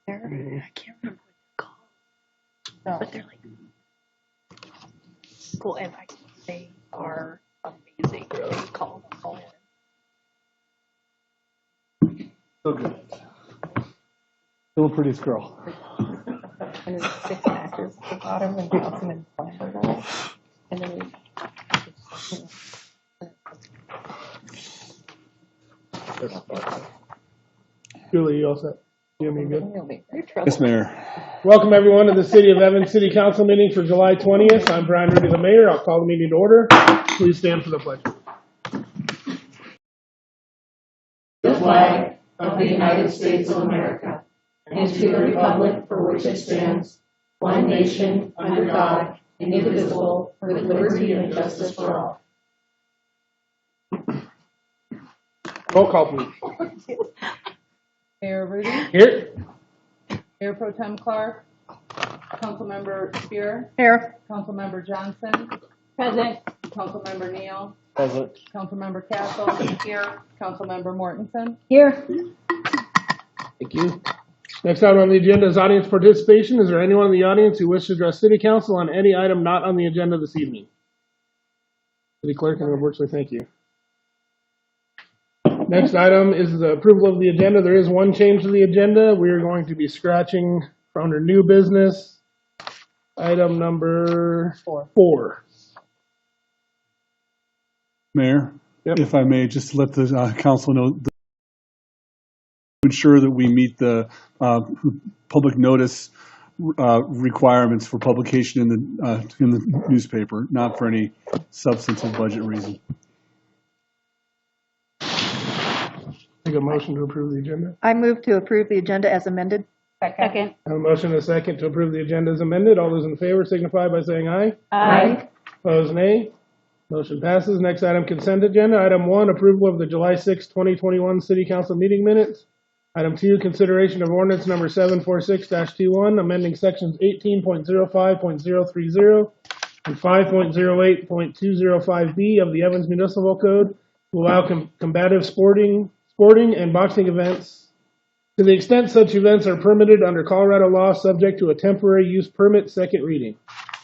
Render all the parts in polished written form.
I can't remember what they're called, but they're like cool, and they are amazing. Really, call them. So good. Still a prettiest girl. And there's 6 matches at the bottom and toss them in flammable. And then we. Julie, you all set? You and me good? Yes, Mayor. Welcome everyone to the City of Evans City Council meeting for July 20th. I'm Brian Rudy, the mayor. I'll call the meeting to order. Please stand for the pledge. The flag of the United States of America and to the republic for which it stands, one nation, under God, indivisible, with liberty and justice for all. Roll call, please. Mayor Rudy, Here. Mayor Pro Tem Clark, Councilmember Spear, Here. Councilmember Johnson, Present, Councilmember Neal, Present. Councilmember Castle, here, Councilmember Mortensen. Here. Thank you. Next item on the agenda is audience participation. Is there anyone in the audience who wishes to address City Council on any item not on the agenda this evening? City Clerk, and unfortunately, thank you. Next item is the approval of the agenda. There is one change to the agenda. We are going to be scratching under new business, item number 4. Mayor, Yep. if I may, just let the council know to ensure that we meet the public notice requirements for publication in the newspaper, not for any substantive budget reason. Take a motion to approve the agenda. I move to approve the agenda as amended. Second. I have a motion and a second to approve the agenda as amended. All those in favor signify by saying aye. Aye. Opposed, nay. Motion passes. Next item, consent agenda. Item 1, approval of the July 6, 2021 City Council meeting minutes. Item 2, consideration of ordinance number 746-21, amending sections 18.05.030 and 5.08.205B of the Evans Municipal Code to allow combative sporting and boxing events to the extent such events are permitted under Colorado law, subject to a temporary use permit. Second reading.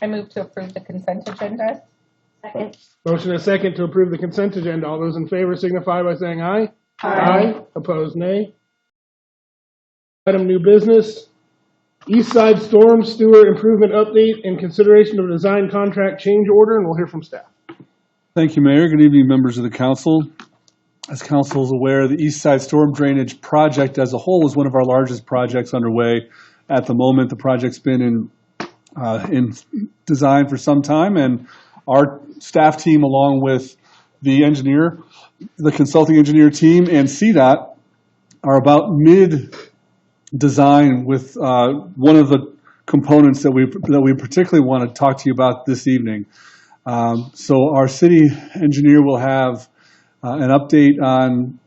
I move to approve the consent agenda. Second. Motion and a second to approve the consent agenda. All those in favor signify by saying aye. Aye. Opposed, nay. Item new business. East Side Storm Sewer Improvement Update and consideration of design contract change order, and we'll hear from staff. Thank you, Mayor. Good evening, members of the council. As council is aware, the East Side Storm Drainage Project as a whole is one of our largest projects underway at the moment. The project's been in design for some time, and our staff team, along with the engineer, the consulting engineer team, and CDOT are about mid-design with one of the components that we particularly want to talk to you about this evening. So our city engineer will have an update on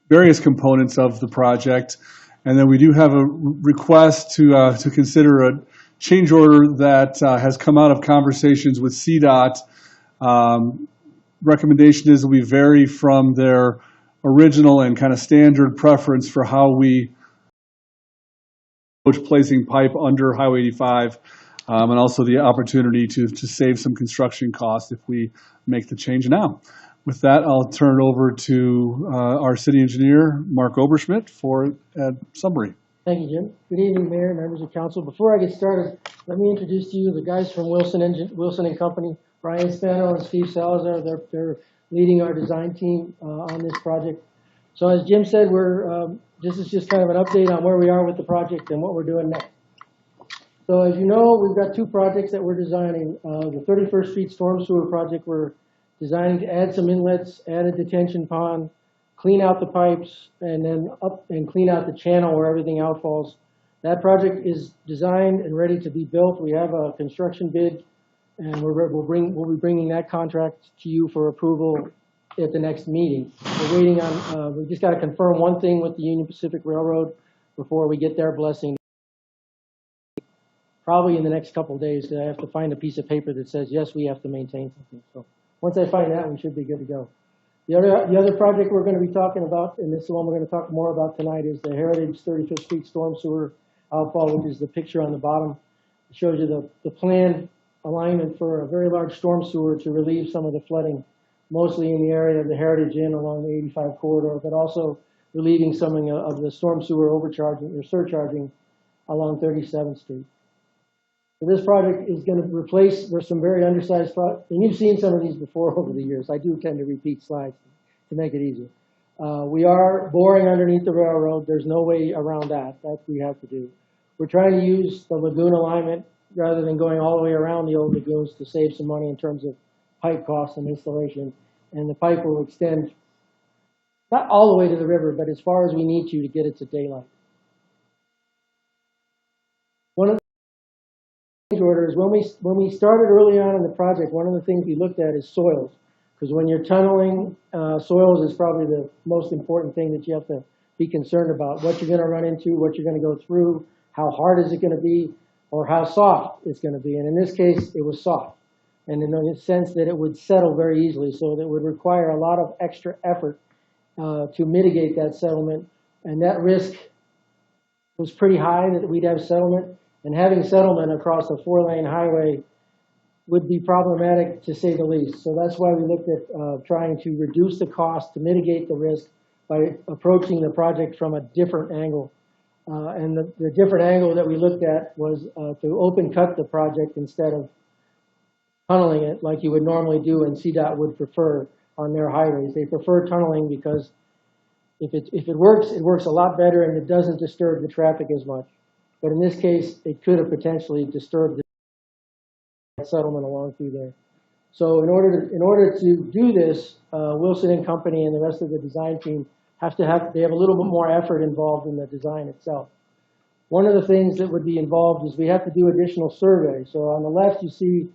various components of the project, and then we do have a request to consider a change order that has come out of conversations with CDOT. Recommendation is that we vary from their original and kind of standard preference for how we approach placing pipe under Highway 85, and also the opportunity to save some construction costs if we make the change now. With that, I'll turn it over to our city engineer, Mark Oberschmidt, for a summary. Thank you, Jim. Good evening, Mayor, members of council. Before I get started, let me introduce to you the guys from Wilson and Company, Brian Spano and Steve Salazar. They're leading our design team on this project. So as Jim said, this is just kind of an update on where we are with the project and what we're doing next. So as you know, we've got 2 projects that we're designing. The 31st Street Storm Sewer Project, we're designing to add some inlets, add a detention pond, clean out the pipes, and then up and clean out the channel where everything outfalls. That project is designed and ready to be built. We have a construction bid, and we'll be bringing that contract to you for approval at the next meeting. We're waiting on, we just got to confirm one thing with the Union Pacific Railroad before we get their blessing. Probably in the next couple of days, I have to find a piece of paper that says, yes, we have to maintain something. So once I find that, we should be good to go. The other project we're going to be talking about, and this is the one we're going to talk more about tonight, is the Heritage 35th Street Storm Sewer outfall, which is the picture on the bottom. It shows you the planned alignment for a very large storm sewer to relieve some of the flooding, mostly in the area of the Heritage Inn along the 85 corridor, but also relieving some of the storm sewer overcharging or surcharging along 37th Street. So this project is going to replace some very undersized projects, and you've seen some of these before over the years. I do tend to repeat slides to make it easier. We are boring underneath the railroad. There's no way around that. That we have to do. We're trying to use the lagoon alignment rather than going all the way around the old lagoons to save some money in terms of pipe costs and installation. And the pipe will extend not all the way to the river, but as far as we need to get it to daylight. One of the orders, when we started early on in the project, one of the things we looked at is soils. Because when you're tunneling, soils is probably the most important thing that you have to be concerned about. What you're going to run into, what you're going to go through, how hard is it going to be, or how soft it's going to be. And in this case, it was soft. And in the sense that it would settle very easily, so that would require a lot of extra effort to mitigate that settlement. And that risk was pretty high that we'd have settlement. And having settlement across a 4-lane highway would be problematic, to say the least. So that's why we looked at trying to reduce the cost to mitigate the risk by approaching the project from a different angle. And the different angle that we looked at was to open cut the project instead of tunneling it like you would normally do, and CDOT would prefer on their highways. They prefer tunneling because if it works a lot better and it doesn't disturb the traffic as much. But in this case, it could have potentially disturbed the settlement along through there. So in order to do this, Wilson and Company and the rest of the design team have a little bit more effort involved in the design itself. One of the things that would be involved is we have to do additional survey. So on the left, you see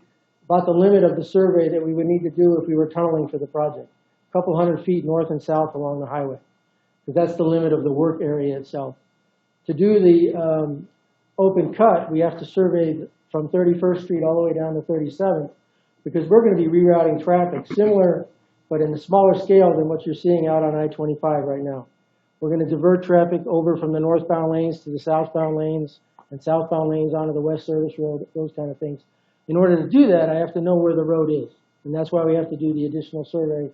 about the limit of the survey that we would need to do if we were tunneling for the project. A couple hundred feet north and south along the highway, because that's the limit of the work area itself. To do the open cut, we have to survey from 31st Street all the way down to 37th, because we're going to be rerouting traffic similar, but in a smaller scale than what you're seeing out on I-25 right now. We're going to divert traffic over from the northbound lanes to the southbound lanes, and southbound lanes onto the West Service Road, those kind of things. In order to do that, I have to know where the road is, and that's why we have to do the additional survey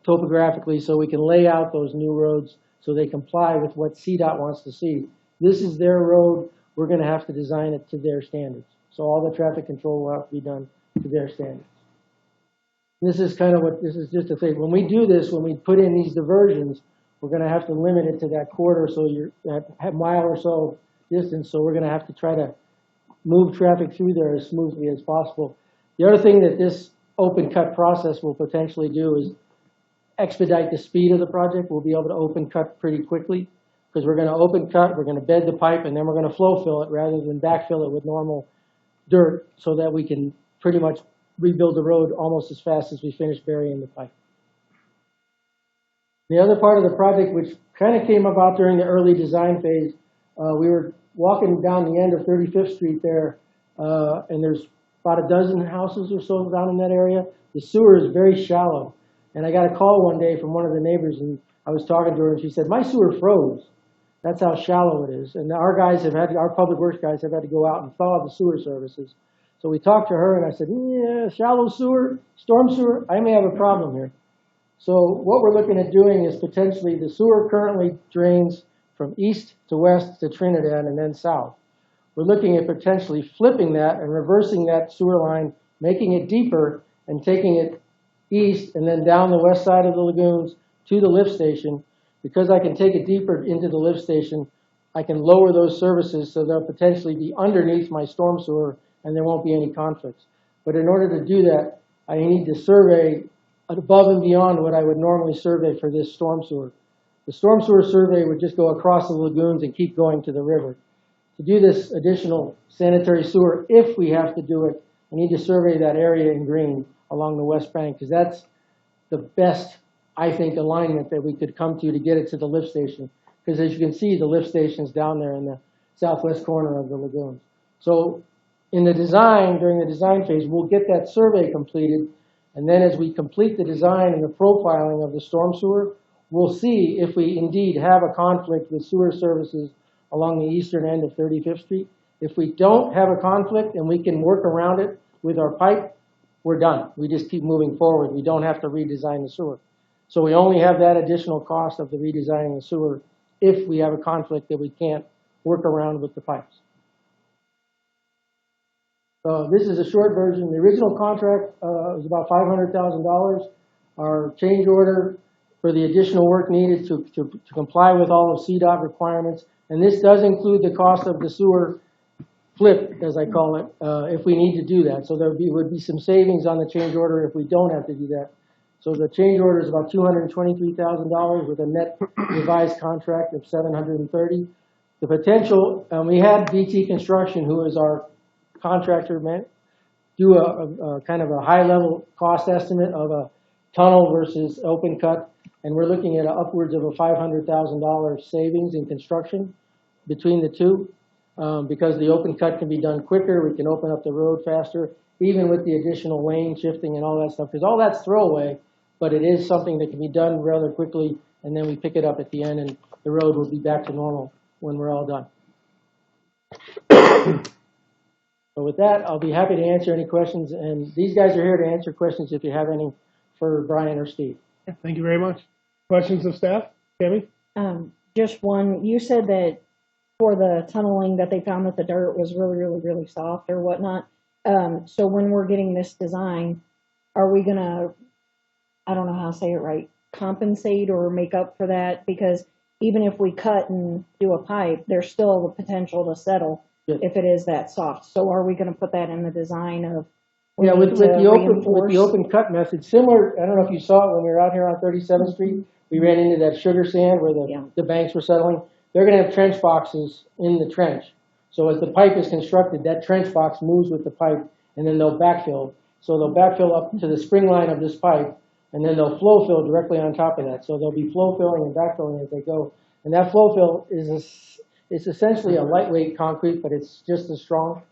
topographically, so we can lay out those new roads so they comply with what CDOT wants to see. This is their road. We're going to have to design it to their standards. So all the traffic control will have to be done to their standards. This is just a thing. When we do this, when we put in these diversions, we're going to have to limit it to that quarter, so you're that mile or so distance. So we're going to have to try to move traffic through there as smoothly as possible. The other thing that this open cut process will potentially do is expedite the speed of the project. We'll be able to open cut pretty quickly, because we're going to open cut, we're going to bed the pipe, and then we're going to flow fill it rather than backfill it with normal dirt, so that we can pretty much rebuild the road almost as fast as we finish burying the pipe. The other part of the project, which kind of came about during the early design phase, we were walking down the end of 35th Street there, and there's about a dozen houses or so down in that area. The sewer is very shallow. And I got a call one day from one of the neighbors, and I was talking to her, and she said, my sewer froze. That's how shallow it is. And our public works guys have had to go out and thaw the sewer services. So we talked to her, and I said, yeah, shallow sewer, storm sewer, I may have a problem here. So what we're looking at doing is potentially the sewer currently drains from east to west to Trinidad and then south. We're looking at potentially flipping that and reversing that sewer line, making it deeper and taking it east and then down the west side of the lagoons to the lift station. Because I can take it deeper into the lift station, I can lower those services so they'll potentially be underneath my storm sewer and there won't be any conflicts. But in order to do that, I need to survey above and beyond what I would normally survey for this storm sewer. The storm sewer survey would just go across the lagoons and keep going to the river. To do this additional sanitary sewer, if we have to do it, I need to survey that area in green along the west bank, because that's the best, I think, alignment that we could come to get it to the lift station. Because as you can see, the lift station's down there in the southwest corner of the lagoons. So in the design, during the design phase, we'll get that survey completed, and then as we complete the design and the profiling of the storm sewer, we'll see if we indeed have a conflict with sewer services along the eastern end of 35th Street. If we don't have a conflict and we can work around it with our pipe, we're done. We just keep moving forward. We don't have to redesign the sewer. So we only have that additional cost of the redesigning the sewer if we have a conflict that we can't work around with the pipes. This is a short version. The original contract was about $500,000. Our change order for the additional work needed to comply with all of CDOT requirements, and this does include the cost of the sewer flip, as I call it, if we need to do that. So there would be some savings on the change order if we don't have to do that. So the change order is about $223,000 with a net revised contract of $730,000. The potential, we had BT Construction, who is our contractor, do a kind of a high-level cost estimate of a tunnel versus open cut, and we're looking at upwards of a $500,000 savings in construction between the two, because the open cut can be done quicker. We can open up the road faster, even with the additional lane shifting and all that stuff, because all that's throwaway, but it is something that can be done rather quickly, and then we pick it up at the end, and the road will be back to normal when we're all done. So with that, I'll be happy to answer any questions, and these guys are here to answer questions if you have any for Brian or Steve. Yeah, thank you very much. Questions of staff? Tammy? Just one, you said that for the tunneling that they found that the dirt was really soft or whatnot. So when we're getting this design, are we gonna, I don't know how to say it right, compensate or make up for that? Because even if we cut and do a pipe, there's still the potential to settle if it is that soft. So are we gonna put that in the design of? Yeah, with the open cut method, similar, I don't know if you saw it when we were out here on 37th Street, we ran into that sugar sand where the banks were settling. They're going to have trench boxes in the trench. So as the pipe is constructed, that trench box moves with the pipe, and then they'll backfill. So they'll backfill up to the spring line of this pipe, and then they'll flow fill directly on top of that. So they'll be flow filling and backfilling as they go. And that flow fill it's essentially a lightweight concrete, but it's just as strong.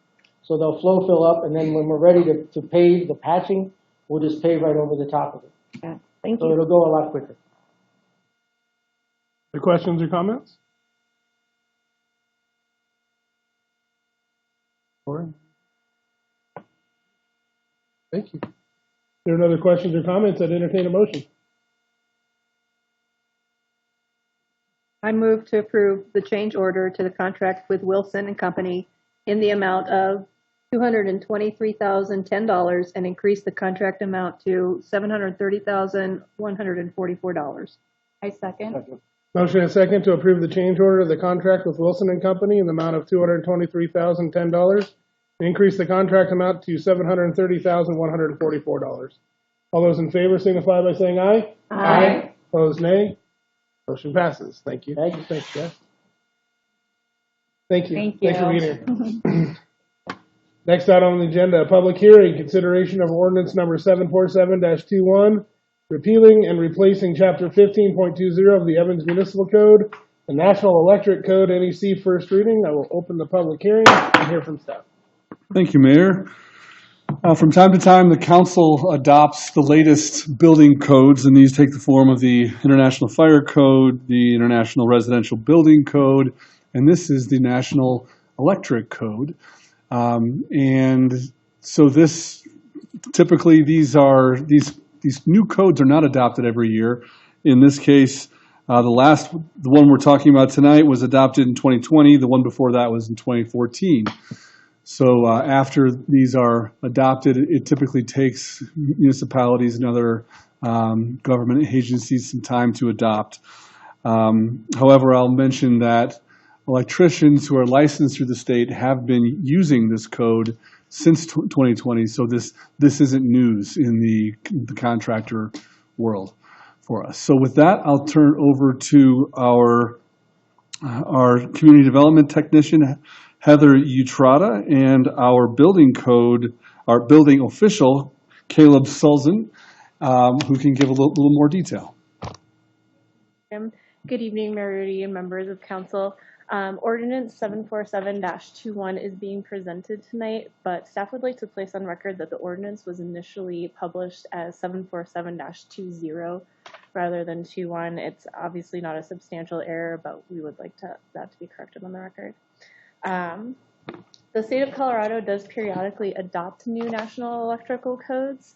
So they'll flow fill up, and then when we're ready to pave the patching, we'll just pave right over the top of it. Okay. Thank So you. it'll go a lot quicker. The questions or comments? Lauren? Thank you. If there are no other questions or comments, I'd entertain a motion. I move to approve the change order to the contract with Wilson and Company in the amount of $223,010 and increase the contract amount to $730,144. I second. Motion and second to approve the change order of the contract with Wilson and Company in the amount of $223,010. Increase the contract amount to $730,144. All those in favor signify by saying aye. Aye. Opposed, nay. Motion passes. Thank you. Thank you. Thanks, Jeff. Thank you. Thank you. Thanks for being here. Next item on the agenda, a public hearing, consideration of ordinance number 747-21, repealing and replacing chapter 15.20 of the Evans Municipal Code, the National Electric Code, NEC, first reading. I will open the public hearing and hear from staff. Thank you, Mayor. From time to time, the council adopts the latest building codes, and these take the form of the International Fire Code, the International Residential Building Code, and this is the National Electric Code. And so this, typically these new codes are not adopted every year. In this case, the one we're talking about tonight was adopted in 2020. The one before that was in 2014. So after these are adopted, it typically takes municipalities and other government agencies some time to adopt. However, I'll mention that electricians who are licensed through the state have been using this code since 2020, so this isn't news in the contractor world for us. So with that, I'll turn over to our community development technician, Heather Utrata, and our building official, Caleb Sulzan, who can give a little more detail. Good evening, Mayor Rudy and members of council. Ordinance 747-21 is being presented tonight, but staff would like to place on record that the ordinance was initially published as 747-20 rather than 21. It's obviously not a substantial error, but we would like that to be corrected on the record. The state of Colorado does periodically adopt new national electrical codes.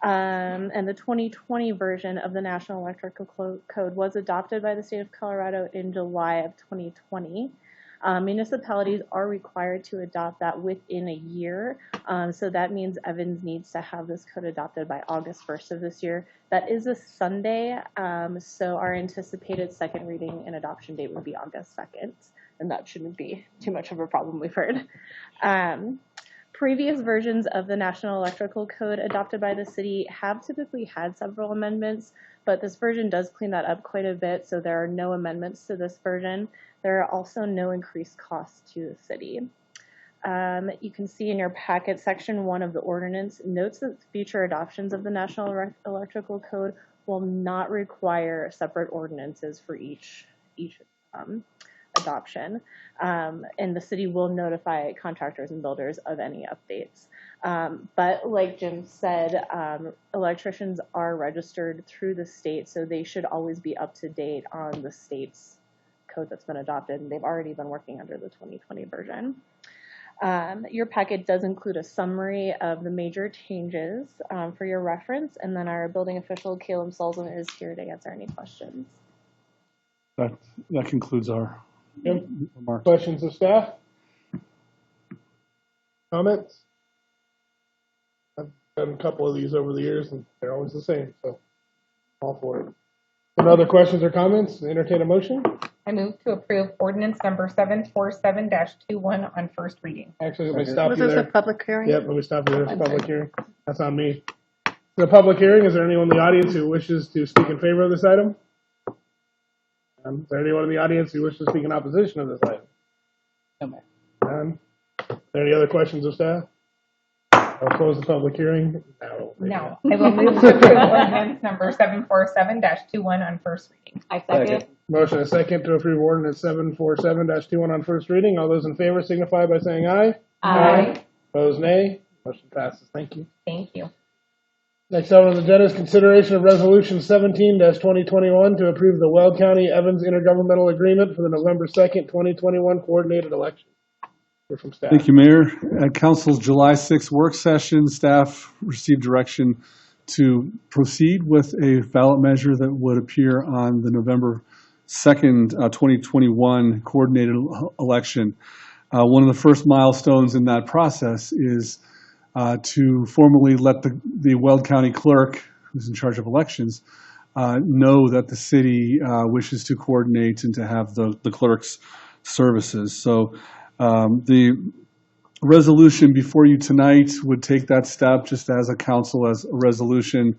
And the 2020 version of the National Electrical Code was adopted by the state of Colorado in July of 2020. Municipalities are required to adopt that within a year. So that means Evans needs to have this code adopted by August 1st of this year. That is a Sunday, so our anticipated second reading and adoption date would be August 2nd, and that shouldn't be too much of a problem, we've heard. Previous versions of the National Electrical Code adopted by the city have typically had several amendments, but this version does clean that up quite a bit, so there are no amendments to this version. There are also no increased costs to the city. You can see in your packet, Section 1 of the ordinance notes that future adoptions of the National Electrical Code will not require separate ordinances for each adoption, and the city will notify contractors and builders of any updates. But like Jim said, electricians are registered through the state, so they should always be up to date on the state's code that's been adopted, and they've already been working under the 2020 version. Your packet does include a summary of the major changes for your reference, and then our building official, Caleb Sullivan, is here to answer any questions. That concludes our Yep. remarks. Questions of staff? Comments? I've done a couple of these over the years, and they're always the same, so all for it. Any other questions or comments? Entertain a motion? I move to approve ordinance number 747-21 on first reading. Actually, let me stop Was you this a there. Public hearing? Yep, let me stop you there. It's a public hearing. That's on me. The public hearing, is there anyone in the audience who wishes to speak in favor of this item? Is there anyone in the audience who wishes to speak in opposition of this item? None. Are there any other questions of staff? I'll close the public hearing. No. I will move to approve ordinance number 747-21 on first reading. I second. Motion and second to approve ordinance 747-21 on first reading. All those in favor signify by saying aye. Aye. Opposed, nay. Motion passes. Thank you. Thank you. Next item on the agenda is consideration of resolution 17-2021 to approve the Weld County Evans Intergovernmental Agreement for the November 2nd, 2021 coordinated election. Hear from staff. Thank you, Mayor. At Council's July 6th work session, staff received direction to proceed with a ballot measure that would appear on the November 2nd, 2021 coordinated election. One of the first milestones in that process is to formally let the Weld County clerk, who's in charge of elections, know that the city wishes to coordinate and to have the clerk's services. So the resolution before you tonight would take that step just as a council, as a resolution,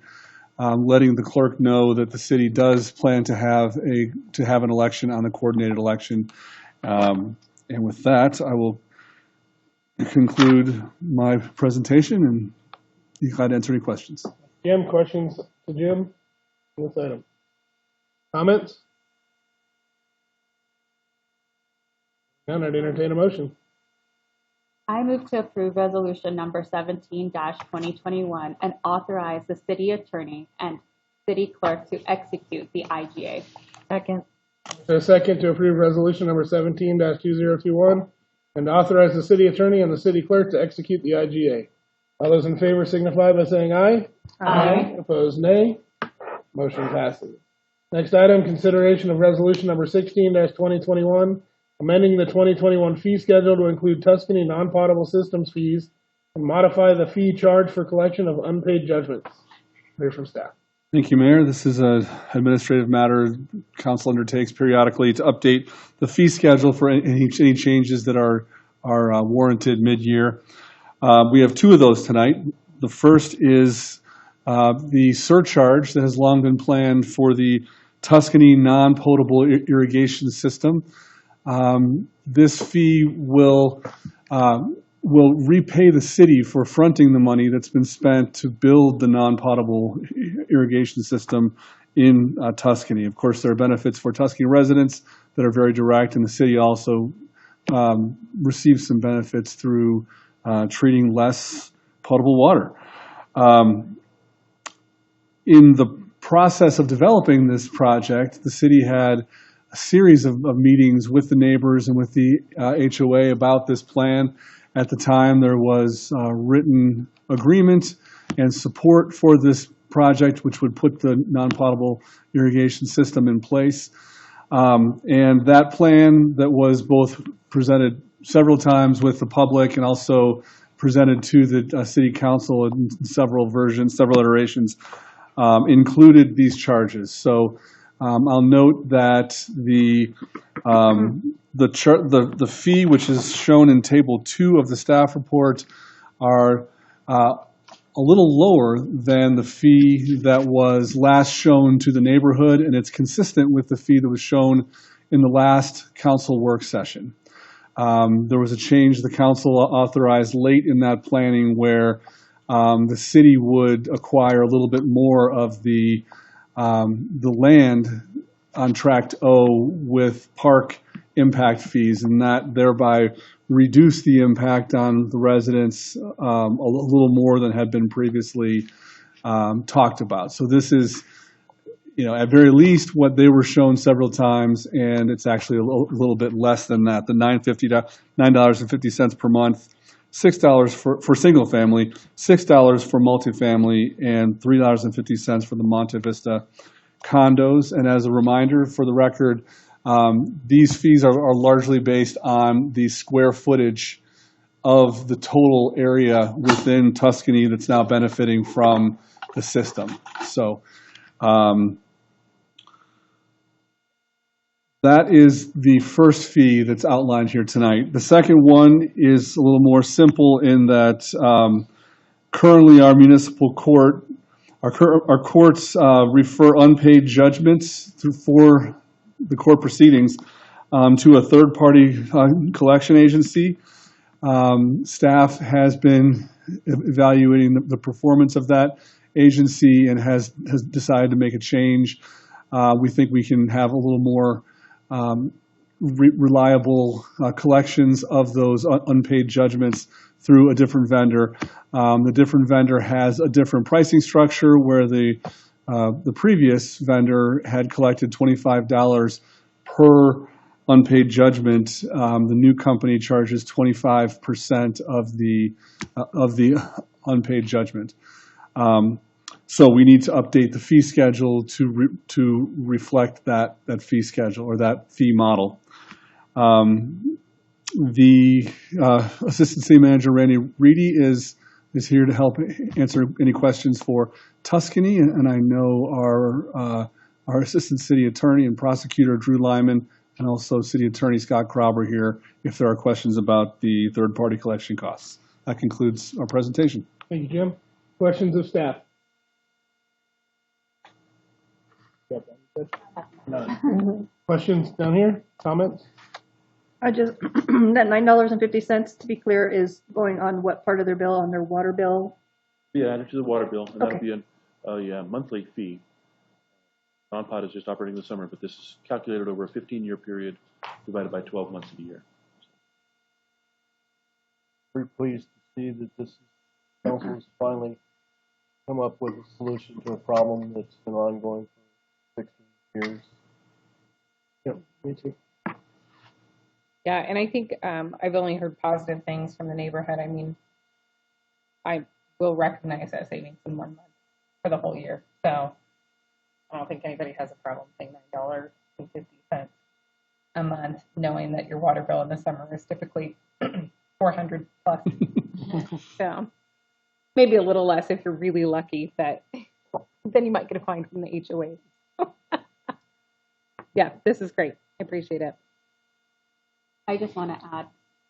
letting the clerk know that the city does plan to have an election on the coordinated election. And with that, I will conclude my presentation and be glad to answer any questions. Jim, questions to Jim on this item? Comments? None. I'd entertain a motion. I move to approve resolution number 17-2021 and authorize the city attorney and city clerk to execute the IGA. Second. A second to approve resolution number 17-2021 and authorize the city attorney and the city clerk to execute the IGA. All those in favor signify by saying aye. Aye. Opposed, nay. Motion passes. Next item, consideration of resolution number 16-2021, amending the 2021 fee schedule to include Tuscany non-potable systems fees and modify the fee charged for collection of unpaid judgments. Hear from staff. Thank you, Mayor. This is an administrative matter council undertakes periodically to update the fee schedule for any changes that are warranted mid-year. We have two of those tonight. The first is the surcharge that has long been planned for the Tuscany non-potable irrigation system. This fee will repay the city for fronting the money that's been spent to build the non-potable irrigation system in Tuscany. Of course, there are benefits for Tuscany residents, that are very direct, and the city also receives some benefits through treating less potable water. In the process of developing this project, the city had a series of meetings with the neighbors and with the HOA about this plan. At the time, there was written agreement and support for this project, which would put the non-potable irrigation system in place. And that plan that was both presented several times with the public and also presented to the city council in several versions, several iterations, included these charges. So I'll note that the fee, which is shown in Table 2 of the staff report, are a little lower than the fee that was last shown to the neighborhood, and it's consistent with the fee that was shown in the last council work session. There was a change the council authorized late in that planning where the city would acquire a little bit more of the land on Tract O with park impact fees, and that thereby reduced the impact on the residents a little more than had been previously talked about. So this is, at very least what they were shown several times, and it's actually a little bit less than that. The $9.50 per month, $6 for single family, $6 for multifamily, and $3.50 for the Monte Vista condos. And as a reminder, for the record, these fees are largely based on the square footage of the total area within Tuscany that's now benefiting from the system. So that is the first fee that's outlined here tonight. The second one is a little more simple in that currently our municipal court, our courts refer unpaid judgments for the court proceedings to a third-party collection agency. Staff has been evaluating the performance of that agency and has decided to make a change. We think we can have a little more reliable collections of those unpaid judgments through a different vendor. The different vendor has a different pricing structure where the previous vendor had collected $25 per unpaid judgment. The new company charges 25% of the unpaid judgment. So we need to update the fee schedule to reflect that fee schedule or that fee model. The Assistant City Manager Randy Reedy is here to help answer any questions for Tuscany, and I know our Assistant City Attorney and Prosecutor Drew Lyman and also City Attorney Scott Crowber here if there are questions about the third-party collection costs. That concludes our presentation. Thank you, Jim. Questions of staff? None. Questions down here? Comments? I just, that $9.50, to be clear, is going on what part of their bill, on their water bill? Yeah, added to the water bill, and that'll Okay. be a monthly fee. Non-pot is just operating in the summer, but this is calculated over a 15-year period divided by 12 months of the year. We're pleased to see that this council has finally come up with a solution to a problem that's been ongoing for 60 years. Yep, me too. Yeah, and I think I've only heard positive things from the neighborhood. I mean, I will recognize that savings in 1 month for the whole year. So I don't think anybody has a problem paying $9.50 a month, knowing that your water bill in the summer is typically $400 plus. So maybe a little less if you're really lucky, that then you might get a fine from the HOA. Yeah, this is great. I appreciate it. I just want to add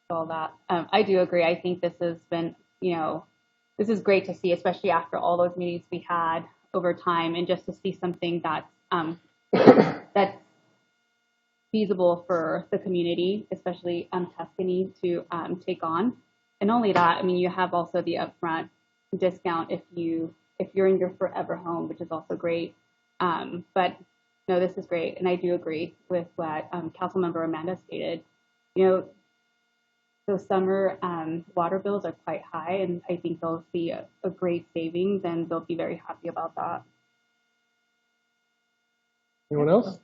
to all that. I do agree. I think this has been, this is great to see, especially after all those meetings we had over time, and just to see something that's that's feasible for the community, especially Tuscany, to take on. And only that, I mean, you have also the upfront discount if you're in your forever home, which is also great. But no, this is great. And I do agree with what Councilmember Amanda stated. You know, those summer water bills are quite high, and I think they'll see a great savings, and they'll be very happy about that. Anyone else?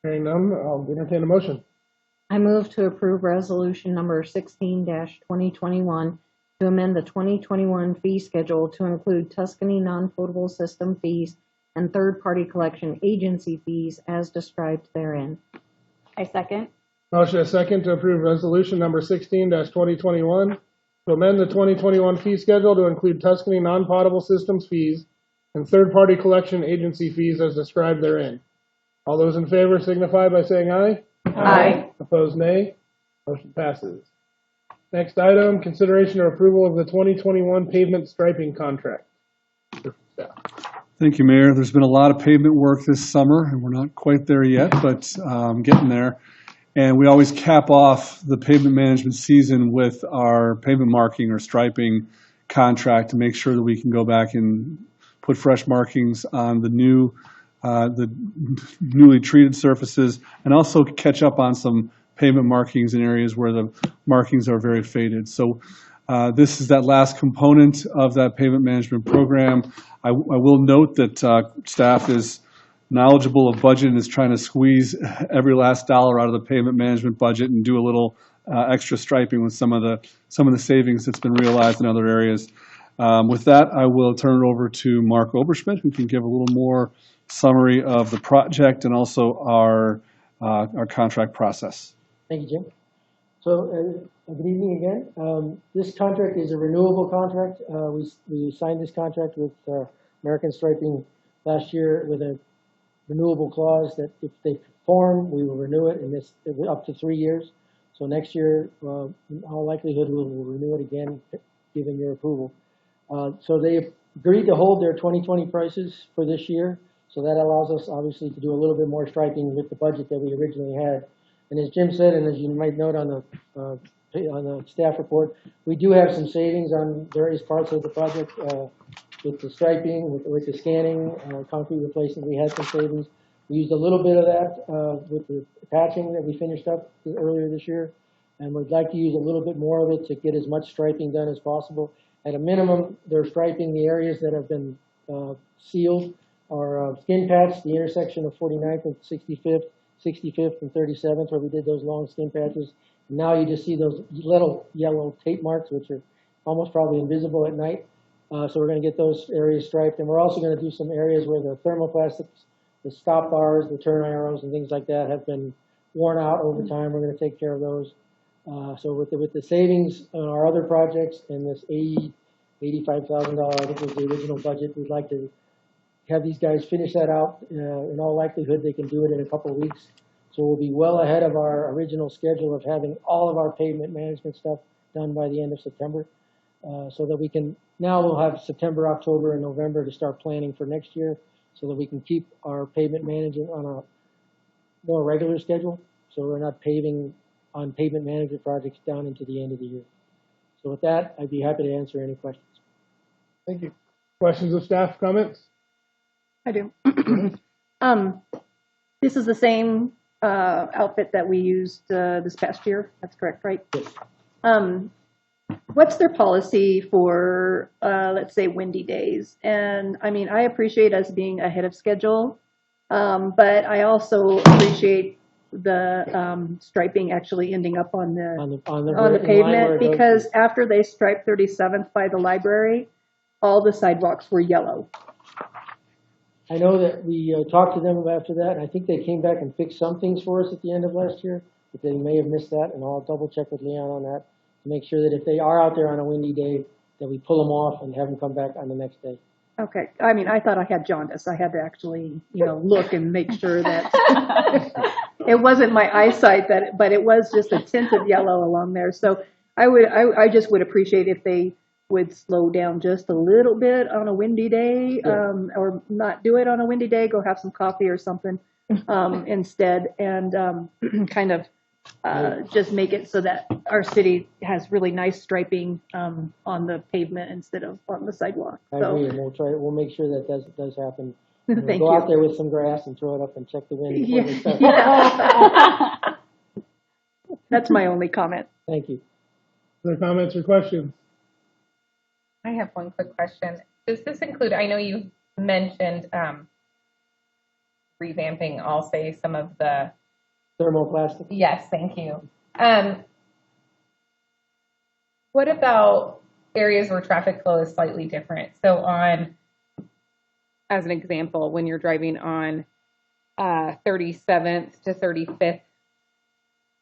Hearing none, I'll entertain a motion. I move to approve resolution number 16-2021 to amend the 2021 fee schedule to include Tuscany non-potable system fees and third-party collection agency fees as described therein. I second. Motion is second to approve resolution number 16-2021 to amend the 2021 fee schedule to include Tuscany non-potable systems fees and third-party collection agency fees as described therein. All those in favor signify by saying aye. Aye. Opposed, nay. Motion passes. Next item, consideration or approval of the 2021 pavement striping contract. Thank you, Mayor. There's been a lot of pavement work this summer, and we're not quite there yet, but getting there. And we always cap off the pavement management season with our pavement marking or striping contract to make sure that we can go back and put fresh markings on the newly treated surfaces, and also catch up on some pavement markings in areas where the markings are very faded. So this is that last component of that pavement management program. I will note that staff is knowledgeable of budget and is trying to squeeze every last dollar out of the pavement management budget and do a little extra striping with some of the savings that's been realized in other areas. With that, I will turn it over to Mark Oberschmidt, who can give a little more summary of the project and also our contract process. Thank you, Jim. So, good evening again. This contract is a renewable contract. We signed this contract with American Striping last year with a renewable clause that if they perform, we will renew it, and this up to 3 years. So next year, in all likelihood, we will renew it again, given your approval. So they agreed to hold their 2020 prices for this year. So that allows us, obviously, to do a little bit more striping with the budget that we originally had. And as Jim said, and as you might note on the staff report, we do have some savings on various parts of the project with the striping, with the scanning, concrete replacement. We had some savings. We used a little bit of that with the patching that we finished up earlier this year, and we'd like to use a little bit more of it to get as much striping done as possible. At a minimum, they're striping the areas that have been sealed, or skin patch, the intersection of 49th and 65th and 37th, where we did those long skin patches. And now you just see those little yellow tape marks, which are almost probably invisible at night. So we're going to get those areas striped. And we're also going to do some areas where the thermoplastics, the stop bars, the turn arrows, and things like that have been worn out over time. We're going to take care of those. So with the savings on our other projects and this $85,000, I think was the original budget, we'd like to have these guys finish that out. In all likelihood, they can do it in a couple of weeks. So we'll be well ahead of our original schedule of having all of our pavement management stuff done by the end of September. So that we can, now we'll have September, October, and November to start planning for next year so that we can keep our pavement management on a more regular schedule. So we're not paving on pavement management projects down into the end of the year. So with that, I'd be happy to answer any questions. Thank you. Questions of staff, comments? I do. This is the same outfit that we used this past year. That's correct, right? Yes. What's their policy for, let's say, windy days? And I mean, I appreciate us being ahead of schedule, but I also appreciate the striping actually ending up on the pavement, because after they striped 37th by the library, all the sidewalks were yellow. I know that we talked to them after that, and I think they came back and fixed some things for us at the end of last year, but they may have missed that, and I'll double check with Leon on that to make sure that if they are out there on a windy day, that we pull them off and have them come back on the next day. Okay. I mean, I thought I had jaundice. I had to actually, look and make sure that it wasn't my eyesight, but it was just a tint of yellow along there. So I just would appreciate if they would slow down just a little bit on a windy day, or not do it on a windy day, go have some coffee or something instead, and kind of just make it so that our city has really nice striping on the pavement instead of on the sidewalk. I agree, and we'll make sure that does happen. Thank Go out you. there with some grass and throw it up and check the wind before they start. Yeah. That's my only comment. Thank you. Other comments or questions? I have one quick question. Does this include, I know you mentioned revamping, I'll say, some of the, Thermoplastic. yes, thank you. What about areas where traffic flow is slightly different? So on, as an example, when you're driving on 37th to 35th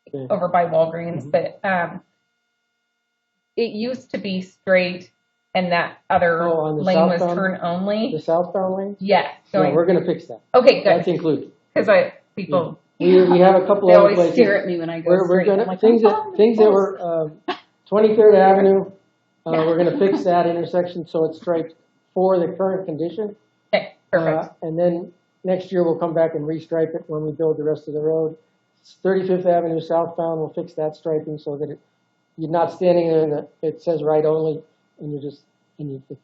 Okay. over by Walgreens, but it used to be straight and that other Oh, on the lane was southbound? turn only. The southbound lane? Yes, Yeah, going. we're gonna fix that. Okay, That's good. included. Because people, We have a couple they other always places. stare at me when I go We're straight. gonna, I'm like, things "I'm that, following things the that rules." were, 23rd Avenue, we're gonna fix that intersection so it's striped for the current condition. Okay, perfect. And then next year we'll come back and restripe it when we build the rest of the road. 35th Avenue southbound, we'll fix that striping so that you're not standing there and it says right only, and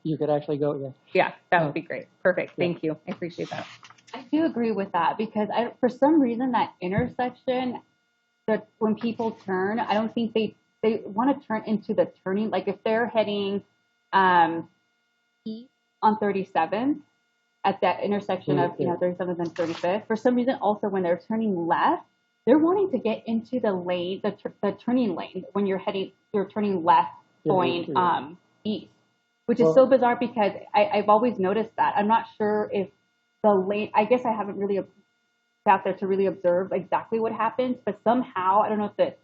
you could actually go, yeah. Yeah, that would be great. Perfect. Yeah. Thank you. I appreciate that. I do agree with that because for some reason that intersection, that when people turn, I don't think they want to turn into the turning. Like if they're heading east on 37th at that intersection of 37th and 35th, for some reason also when they're turning left, they're wanting to get into the lane, the turning lane when you're turning left going east, which is so bizarre because I've always noticed that. I'm not sure if the lane, I guess I haven't really sat there to really observe exactly what happens, but somehow, I don't know if that's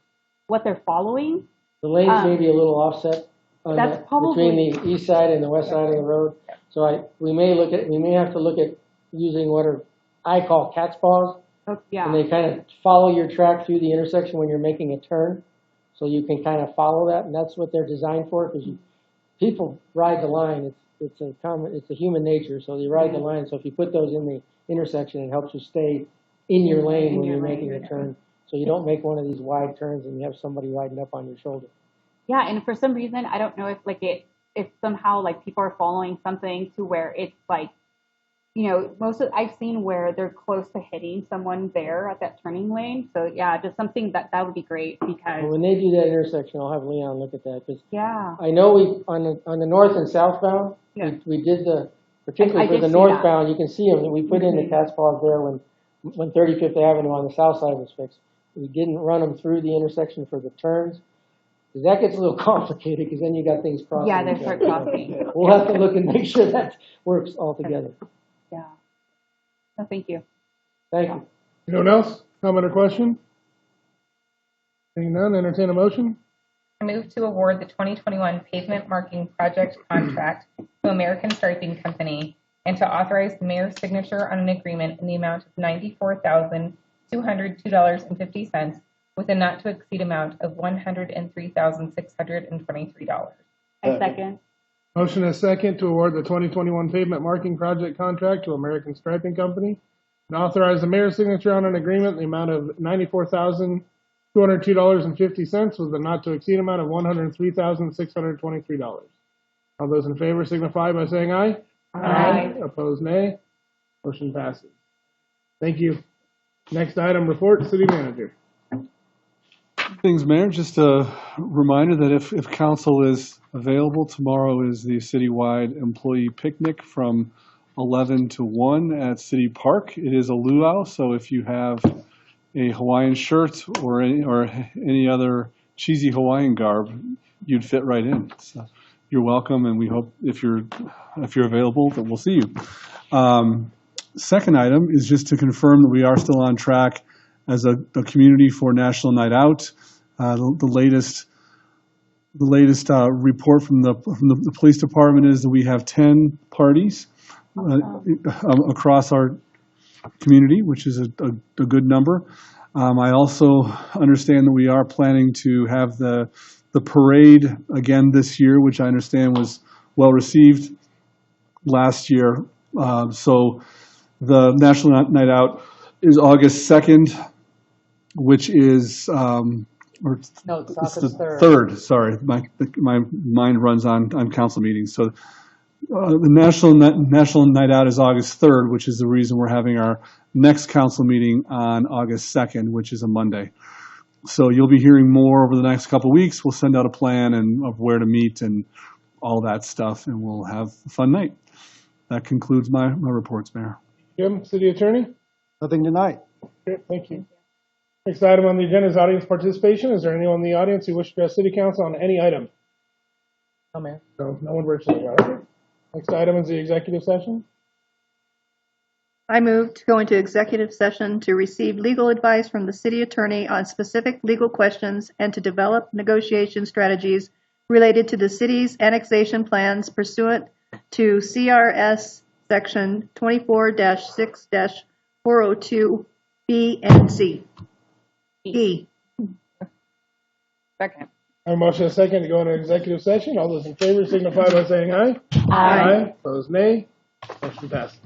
what they're following. The lanes may be a little offset on That's between the east side and the west side of the road. So we may have to look at using what I call cat's paws. Yeah. And they kind of follow your track through the intersection when you're making a turn. So you can kind of follow that, and that's what they're designed for, because people ride the line. It's a human nature, so you ride the line. So if you put those in the intersection, it helps you stay in your lane when you're making a turn. So you don't make one of these wide turns and you have somebody riding up on your shoulder. Yeah, and for some reason, I don't know if somehow like people are following something to where it's like, I've seen where they're close to hitting someone there at that turning lane. So yeah, just something that would be great because When they do that intersection, I'll have Leon look at that, because yeah, I know on the north and southbound, we did particularly for the northbound, you can see them, we put in the cat's paws there when 35th Avenue on the south side was fixed. We didn't run them through the intersection for the turns, because that gets a little complicated, because then you got things crossing. Yeah, they start crossing. We'll have to look and make sure that works all together. Yeah. No, thank you. Thank you. Anyone else? Comment or question? Seeing none, entertain a motion. I move to award the 2021 pavement marking project contract to American Striping Company and to authorize the mayor's signature on an agreement in the amount of $94,202.50 with a not to exceed amount of $103,623. I second. Motion is second to award the 2021 pavement marking project contract to American Striping Company and authorize the mayor's signature on an agreement in the amount of $94,202.50 with a not to exceed amount of $103,623. All those in favor signify by saying aye. Aye. Opposed, nay. Motion passes. Thank you. Next item, report, city manager. Things, Mayor, just a reminder that if council is available, tomorrow is the citywide employee picnic from 11 to 1 at City Park. It is a luau, so if you have a Hawaiian shirt or any other cheesy Hawaiian garb, you'd fit right in. So you're welcome, and we hope if you're available that we'll see you. Second item is just to confirm that we are still on track as a community for National Night Out. The latest report from the police department is that we have 10 parties across our community, which is a good number. I also understand that we are planning to have the parade again this year, which I understand was well received last year. So the National Night Out is August 2nd, which is it's the 3rd. Sorry, my mind runs on council meetings. So The National Night Out is August 3rd, which is the reason we're having our next council meeting on August 2nd, which is a Monday. So you'll be hearing more over the next couple of weeks. We'll send out a plan and of where to meet and all that stuff, and we'll have a fun night. That concludes my reports, Mayor. Jim, City Attorney? Nothing tonight. Okay, thank you. Next item on the agenda is audience participation. Is there anyone in the audience who wishes to address City Council on any item? Oh, man. No, no one virtually. All right. Next item is the executive session. I move to go into executive session to receive legal advice from the city attorney on specific legal questions and to develop negotiation strategies related to the city's annexation plans pursuant to CRS section 24-6-402 B and C. E. Second. I have a motion and a second to go into executive session. All those in favor signify by saying aye. Aye. Opposed, nay. Motion passes.